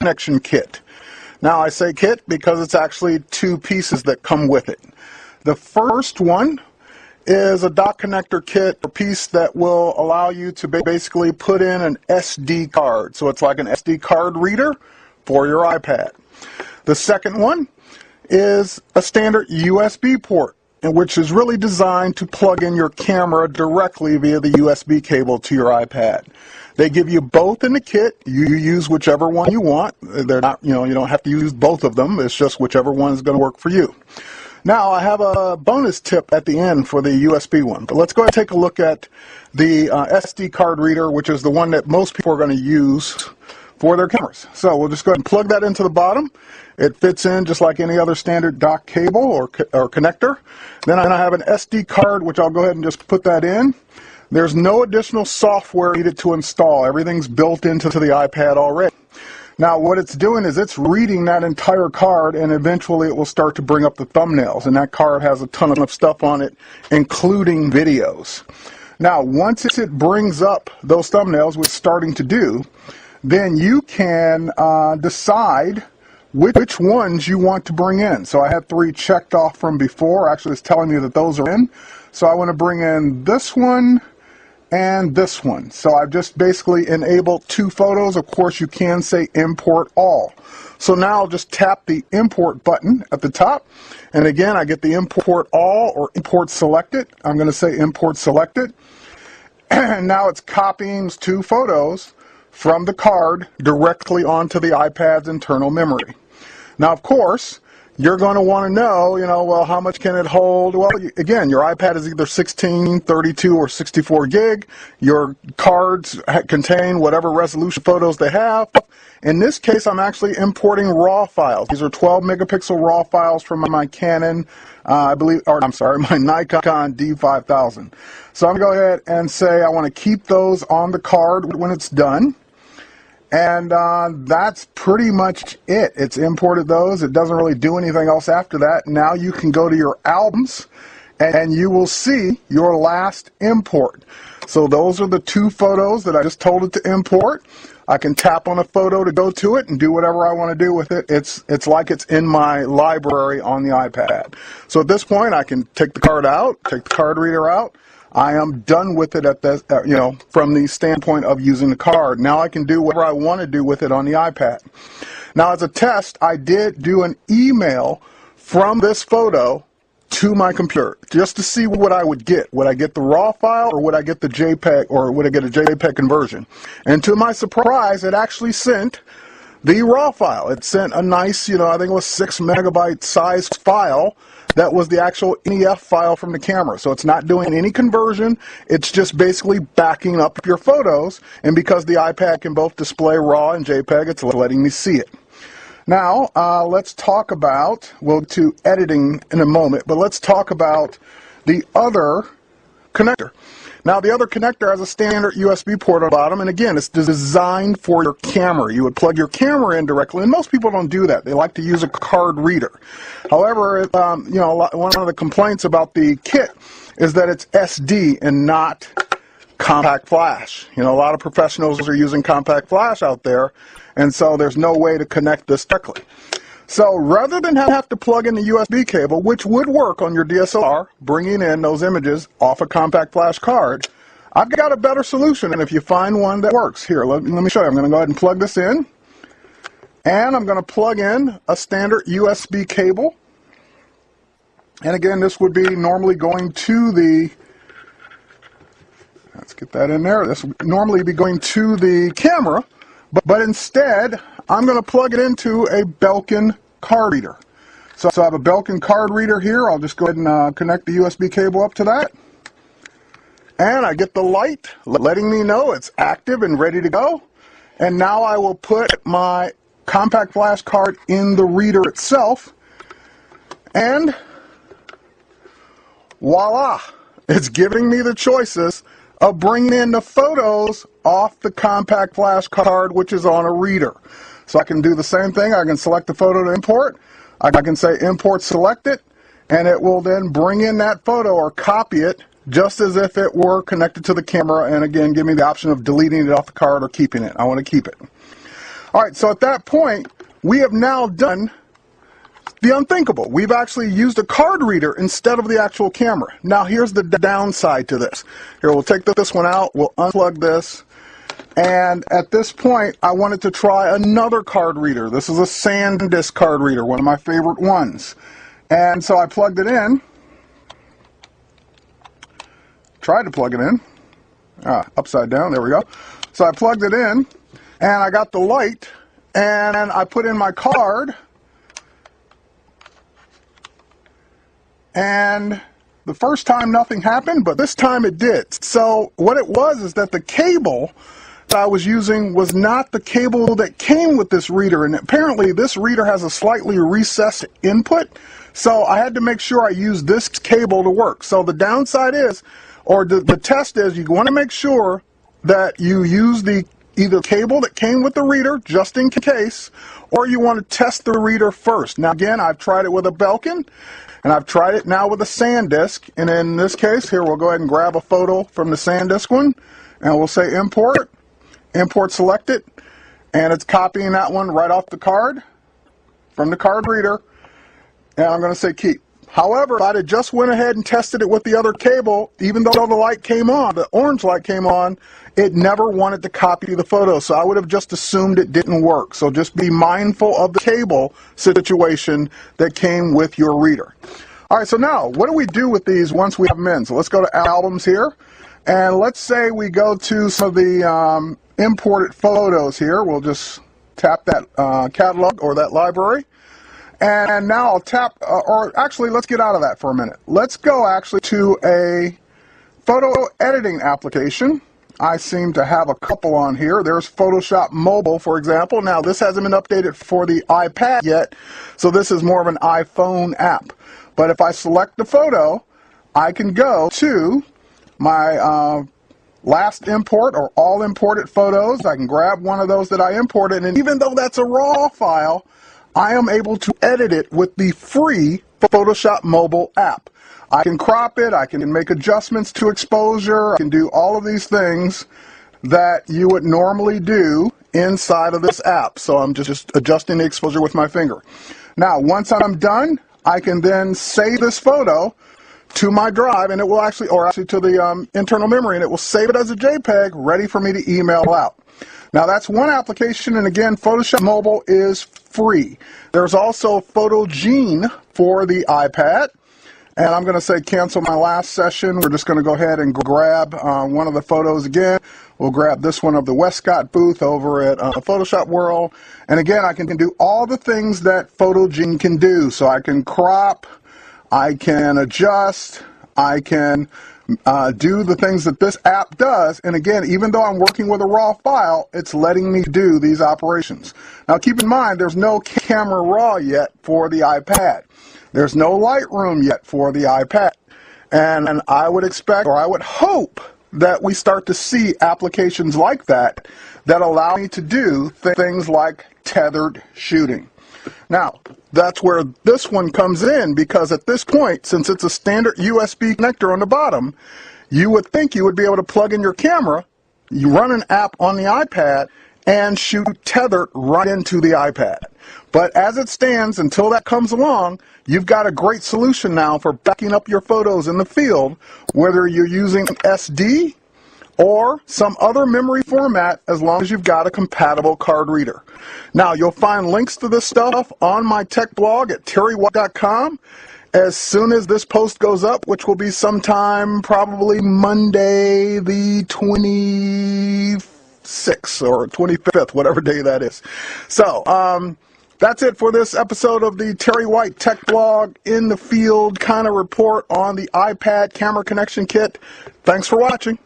Connection Kit. Now I say kit because it's actually two pieces that come with it. The first one is a dock connector kit, a piece that will allow you to basically put in an SD card. So it's like an SD card reader for your iPad. The second one is a standard USB port, which is really designed to plug in your camera directly via the USB cable to your iPad. They give you both in the kit. You use whichever one you want. They're not, you don't have to use both of them. It's just whichever one is going to work for you. Now, I have a bonus tip at the end for the USB one, but let's go ahead and take a look at the SD card reader, which is the one that most people are going to use for their cameras. So we'll just go ahead and plug that into the bottom. It fits in just like any other standard dock cable or connector. Then I have an SD card, which I'll go ahead and just put that in. There's no additional software needed to install. Everything's built into the iPad already. Now what it's doing is it's reading that entire card, and eventually it will start to bring up the thumbnails, and that card has a ton of stuff on it, including videos. Now once it brings up those thumbnails, which it's starting to do, then you can decide which ones you want to bring in. So I had 3 checked off from before. Actually, it's telling me that those are in. So I want to bring in this one and this one. So I've just basically enabled 2 photos. Of course, you can say import all. So now I'll just tap the import button at the top. And again, I get the import all or import selected. I'm going to say import selected. And now it's copying 2 photos from the card directly onto the iPad's internal memory. Now, of course, you're going to want to know, well, how much can it hold? Well, again, your iPad is either 16, 32, or 64 gig. Your cards contain whatever resolution photos they have. In this case, I'm actually importing RAW files. These are 12 megapixel RAW files from my Canon, my Nikon D5000. So I'm going to go ahead and say I want to keep those on the card when it's done. And that's pretty much it. It's imported those. It doesn't really do anything else after that. Now you can go to your albums and you will see your last import. So those are the 2 photos that I just told it to import. I can tap on a photo to go to it and do whatever I want to do with it. It's like it's in my library on the iPad. So at this point, I can take the card out, take the card reader out. I am done with it at this, from the standpoint of using the card. Now I can do whatever I want to do with it on the iPad. Now, as a test, I did do an email from this photo to my computer just to see what I would get. Would I get the RAW file, or would I get the JPEG, or would I get a JPEG conversion? And to my surprise, it actually sent the RAW file. It sent a nice, I think it was 6 megabyte size file. That was the actual NEF file from the camera. So it's not doing any conversion. It's just basically backing up your photos. And because the iPad can both display RAW and JPEG, it's letting me see it. Now, let's talk about, we'll get to editing in a moment, but let's talk about the other connector. Now, the other connector has a standard USB port on the bottom, and again, it's designed for your camera. You would plug your camera in directly, and most people don't do that. They like to use a card reader. However, one of the complaints about the kit is that it's SD and not compact flash. A lot of professionals are using compact flash out there, and so there's no way to connect this directly. So rather than have to plug in the USB cable, which would work on your DSLR, bringing in those images off a compact flash card, I've got a better solution. And if you find one that works, here, let me show you. I'm going to go ahead and plug this in. And I'm going to plug in a standard USB cable. And again, this would be normally going to the, let's get that in there. This would normally be going to the camera, but instead, I'm going to plug it into a Belkin card reader. So I have a Belkin card reader here. I'll just go ahead and connect the USB cable up to that. And I get the light letting me know it's active and ready to go. And now I will put my compact flash card in the reader itself. And voila! It's giving me the choices of bringing in the photos off the compact flash card, which is on a reader. So I can do the same thing. I can select the photo to import. I can say import selected, and it will then bring in that photo or copy it just as if it were connected to the camera, and again, give me the option of deleting it off the card or keeping it. I want to keep it. All right, so at that point, we have now done the unthinkable. We've actually used a card reader instead of the actual camera. Now here's the downside to this. Here, we'll take this one out, we'll unplug this, and at this point I wanted to try another card reader. This is a SanDisk card reader, one of my favorite ones. And so I plugged it in, tried to plug it in, upside down, there we go. So I plugged it in, and I got the light, and I put in my card, and the first time nothing happened, but this time it did. So what it was is that the cable that I was using was not the cable that came with this reader, and apparently this reader has a slightly recessed input, so I had to make sure I used this cable to work. So the downside is, or the test is, you want to make sure that you use the either cable that came with the reader just in case, or you want to test the reader first. Now again, I've tried it with a Belkin, and I've tried it now with a SanDisk, and in this case here we'll go ahead and grab a photo from the SanDisk one, and we'll say import selected, and it's copying that one right off the card from the card reader, and I'm going to say keep. However, if I'd have just went ahead and tested it with the other cable, even though the light came on, the orange light came on, it never wanted to copy the photo, so I would have just assumed it didn't work. So just be mindful of the cable situation that came with your reader. All right, so now, what do we do with these once we have them in? So let's go to albums here, and let's say we go to some of the imported photos here. We'll just tap that catalog or that library. And now I'll tap, or actually let's get out of that for a minute. Let's go actually to a photo editing application. I seem to have a couple on here. There's Photoshop Mobile, for example. Now this hasn't been updated for the iPad yet, so this is more of an iPhone app. But if I select the photo, I can go to my last import or all imported photos. I can grab one of those that I imported, and even though that's a RAW file, I am able to edit it with the free Photoshop Mobile app. I can crop it, I can make adjustments to exposure, I can do all of these things that you would normally do inside of this app. So I'm just adjusting the exposure with my finger. Now, once I'm done, I can then save this photo to my drive, and it will actually, or actually to the internal memory, and it will save it as a JPEG, ready for me to email out. Now that's one application, and again, Photoshop Mobile is free. There's also PhotoGene for the iPad, and I'm going to say cancel my last session. We're just going to go ahead and grab one of the photos again. We'll grab this one of the Westcott booth over at Photoshop World, and again, I can do all the things that PhotoGene can do. So I can crop, I can adjust, I can do the things that this app does, and again, even though I'm working with a raw file, it's letting me do these operations. Now keep in mind, there's no Camera Raw yet for the iPad. There's no Lightroom yet for the iPad. And I would expect, or I would hope, that we start to see applications like that that allow me to do things like tethered shooting. Now, that's where this one comes in, because at this point, since it's a standard USB connector on the bottom, you would think you would be able to plug in your camera, you run an app on the iPad, and shoot tethered right into the iPad. But as it stands, until that comes along, you've got a great solution now for backing up your photos in the field, whether you're using SD or some other memory format, as long as you've got a compatible card reader. Now, you'll find links to this stuff on my tech blog at terrywhite.com as soon as this post goes up, which will be sometime probably Monday the 26th or 25th, whatever day that is. So, that's it for this episode of the Terry White Tech Blog in the Field kind of report on the iPad Camera Connection Kit. Thanks for watching.